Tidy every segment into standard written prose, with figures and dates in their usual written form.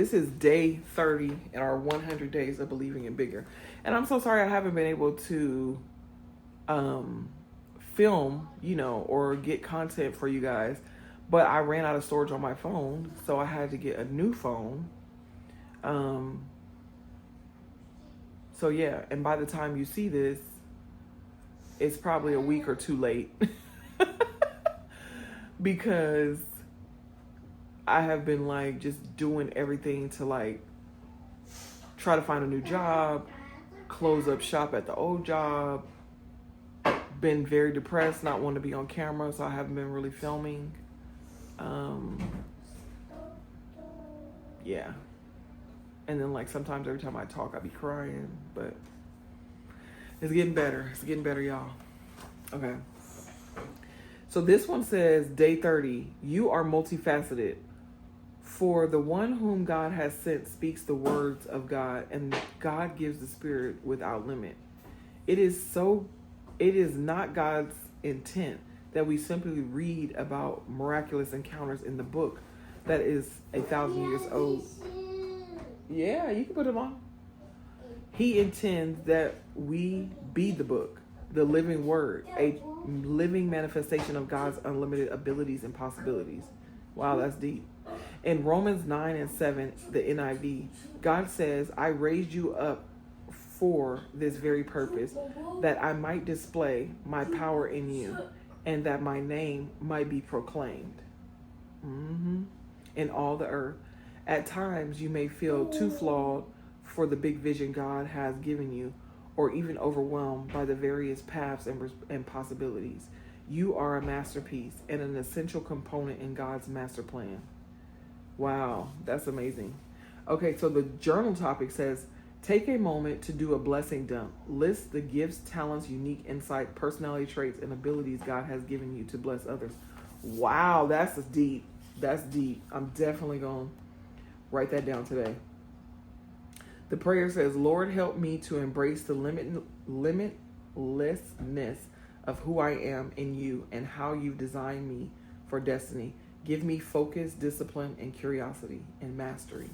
This is day 30 in our 100 days of believing in bigger. And I'm so sorry I haven't been able to film, or get content for you guys. But I ran out of storage on my phone, so I had to get a new phone. So yeah, and by the time you see this, it's probably a week or two late. Because I have been just doing everything to try to find a new job, close up shop at the old job, been very depressed, not wanting to be on camera, so I haven't been really filming. Yeah. And then sometimes every time I talk, I be crying, but it's getting better. It's getting better, y'all. Okay. So this one says, day 30, you are multifaceted. For the one whom God has sent speaks the words of God, and God gives the Spirit without limit. It is not God's intent that we simply read about miraculous encounters in the book that is 1,000 years old. Yeah, you can put them on. He intends that we be the book, the living word, a living manifestation of God's unlimited abilities and possibilities. Wow, that's deep. In Romans 9:7, the NIV, God says, I raised you up for this very purpose, that I might display my power in you, and that my name might be proclaimed in all the earth. At times, you may feel too flawed for the big vision God has given you, or even overwhelmed by the various paths and possibilities. You are a masterpiece and an essential component in God's master plan. Wow, that's amazing. Okay, so the journal topic says, take a moment to do a blessing dump. List the gifts, talents, unique insight, personality traits, and abilities God has given you to bless others. Wow, that's deep. That's deep. I'm definitely going to write that down today. The prayer says, Lord, help me to embrace the limitlessness of who I am in you and how you've designed me for destiny. Give me focus, discipline, and curiosity and mastery.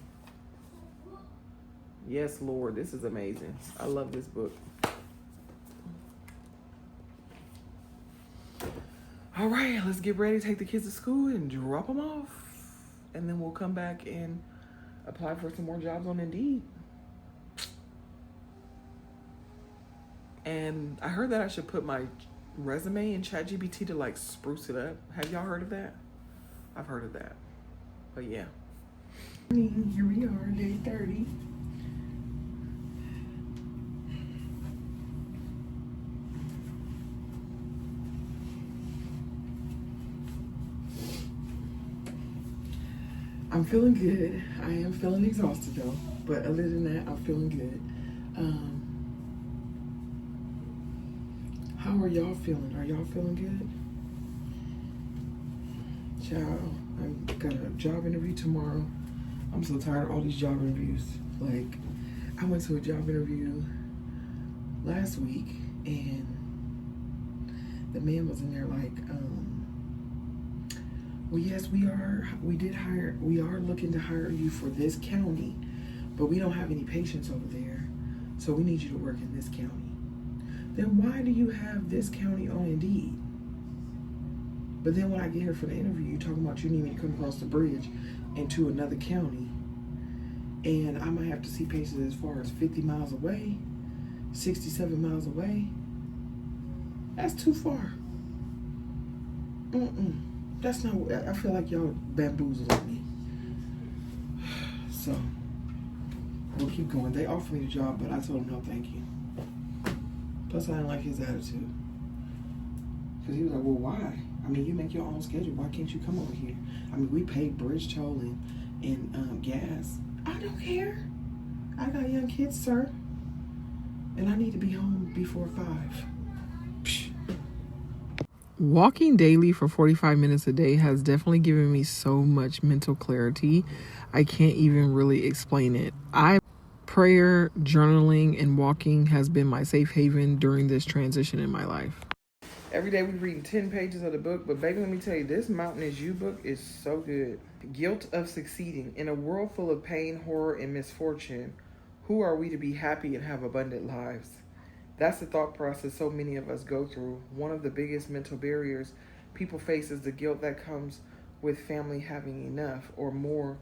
Yes, Lord, this is amazing. I love this book. All right, let's get ready to take the kids to school and drop them off. And then we'll come back and apply for some more jobs on Indeed. And I heard that I should put my resume in ChatGPT to spruce it up. Have y'all heard of that? I've heard of that. But yeah. Here we are, day 30. I'm feeling good. I am feeling exhausted though. But other than that, I'm feeling good. How are y'all feeling? Are y'all feeling good? Child, I've got a job interview tomorrow. I'm so tired of all these job interviews. I went to a job interview last week and the man was in there well, yes, we are looking to hire you for this county, but we don't have any patients over there, so we need you to work in this county. Then why do you have this county on Indeed? But then when I get here for the interview, you're talking about you need me to come across the bridge into another county, and I might have to see patients as far as 50 miles away, 67 miles away. That's too far. That's not, I feel like y'all bamboozling me. So, we'll keep going. They offered me the job, but I told them no thank you. Plus, I didn't like his attitude. Because he was like, well, why? I mean, you make your own schedule. Why can't you come over here? I mean, we pay bridge toll and gas. I don't care. I got young kids, sir. And I need to be home before 5. Psh. Walking daily for 45 minutes a day has definitely given me so much mental clarity. I can't even really explain it. Prayer, journaling, and walking has been my safe haven during this transition in my life. Every day we reading 10 pages of the book, but baby, let me tell you, this Mountain Is You book is so good. Guilt of succeeding. In a world full of pain, horror, and misfortune, who are we to be happy and have abundant lives? That's the thought process so many of us go through. One of the biggest mental barriers people face is the guilt that comes with family having enough or more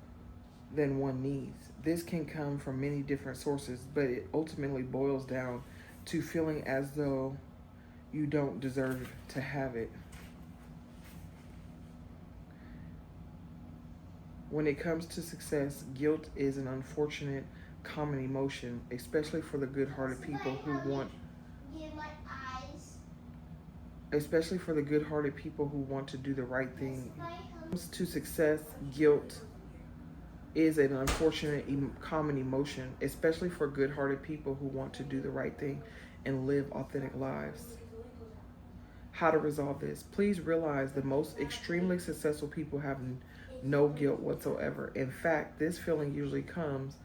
than one needs. This can come from many different sources, but it ultimately boils down to feeling as though you don't deserve to have it. When it comes to success, guilt is an unfortunate common emotion, especially for the good-hearted people who want to do the right thing. When it comes to success, guilt is an unfortunate common emotion, especially for good-hearted people who want to do the right thing and live authentic lives. How to resolve this? Please realize the most extremely successful people have no guilt whatsoever. In fact, this feeling usually comes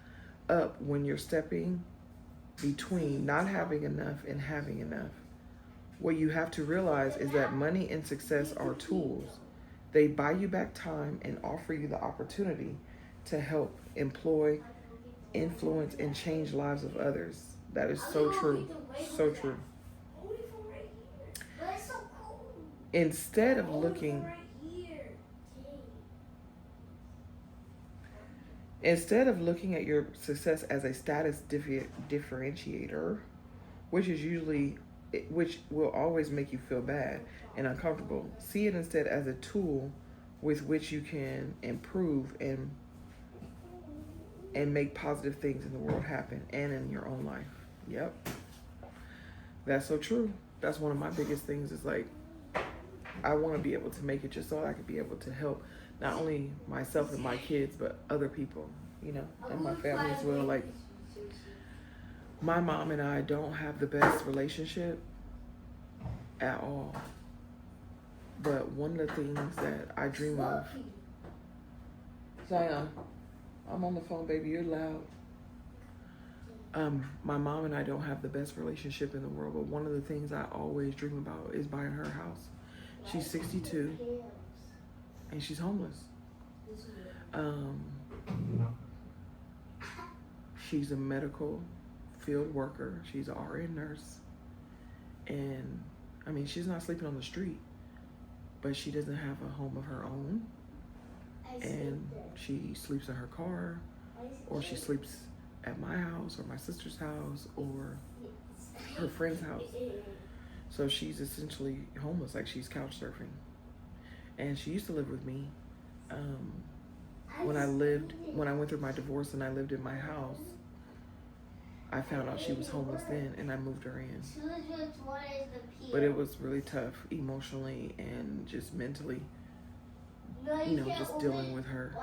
up when you're stepping between not having enough and having enough. What you have to realize is that money and success are tools. They buy you back time and offer you the opportunity to help, employ, influence, and change lives of others. That is so true. So true. Instead of looking at your success as a status differentiator, which will always make you feel bad and uncomfortable, see it instead as a tool with which you can improve and make positive things in the world happen and in your own life. Yep. That's so true. That's one of my biggest things is like, I want to be able to make it just so I can be able to help not only myself and my kids, but other people, you know, and my family as well. Like, my mom and I don't have the best relationship at all. But one of the things that I dream of, Zion, I'm on the phone, baby, you're loud. My mom and I don't have the best relationship in the world, but one of the things I always dream about is buying her house. She's 62 and she's homeless. She's a medical field worker. She's an RN nurse. And I mean, she's not sleeping on the street, but she doesn't have a home of her own. And she sleeps in her car, or she sleeps at my house or my sister's house or her friend's house. So she's essentially homeless, like she's couch surfing. And she used to live with me. When I went through my divorce and I lived in my house, I found out she was homeless then and I moved her in. But it was really tough emotionally and just mentally, you know, just dealing with her.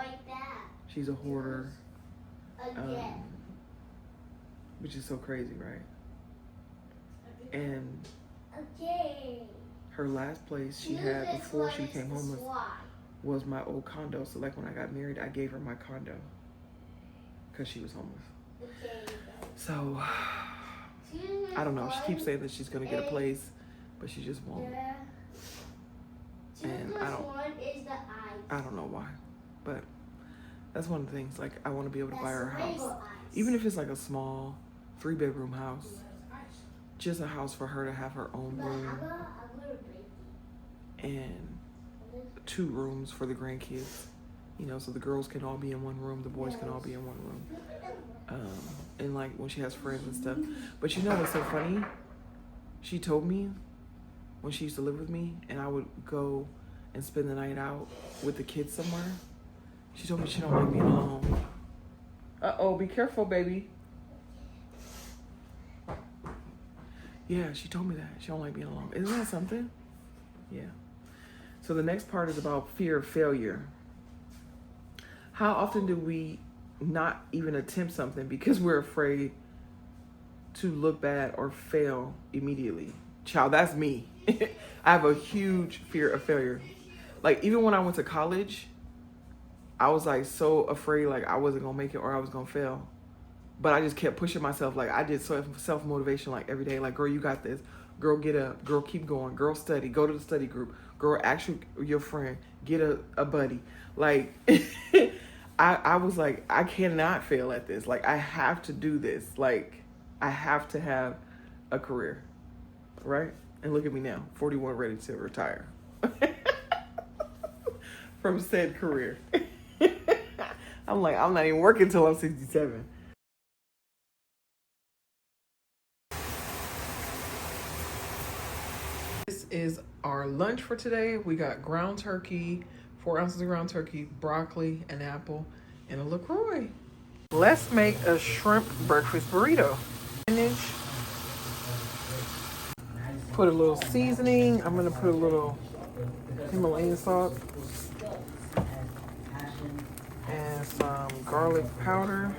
She's a hoarder, which is so crazy, right? And her last place she had before she became homeless was my old condo. So like when I got married, I gave her my condo because she was homeless. So I don't know. She keeps saying that she's gonna get a place, but she just won't. And I don't know why, but that's one of the things. Like, I want to be able to buy her a house, even if it's like a small 3-bedroom house, just a house for her to have her own room and 2 rooms for the grandkids, you know, so the girls can all be in one room, the boys can all be in one room, and like when she has friends and stuff. But you know what's so funny? She told me when she used to live with me and I would go and spend the night out with the kids somewhere, she told me she don't like being alone. Uh-oh, be careful, baby. Yeah, she told me that. She don't like being alone. Isn't that something? Yeah. So the next part is about fear of failure. How often do we not even attempt something because we're afraid to look bad or fail immediately? Child, that's me. I have a huge fear of failure. Like, even when I went to college, I was like so afraid like I wasn't gonna make it or I was gonna fail. But I just kept pushing myself. Like, I did self-motivation like every day. Like, girl, you got this. Girl, get up. Girl, keep going. Girl, study. Go to the study group. Girl, ask your friend. Get a buddy. Like, I was like, I cannot fail at this. Like, I have to do this. Like, I have to have a career. Right? And look at me now, 41, ready to retire from said career. I'm like, I'm not even working till I'm 67. This is our lunch for today. We got ground turkey, 4 ounces of ground turkey, broccoli, an apple, and a LaCroix. Let's make a shrimp breakfast burrito. Spinach. Put a little seasoning. I'm gonna put a little Himalayan salt and some garlic powder.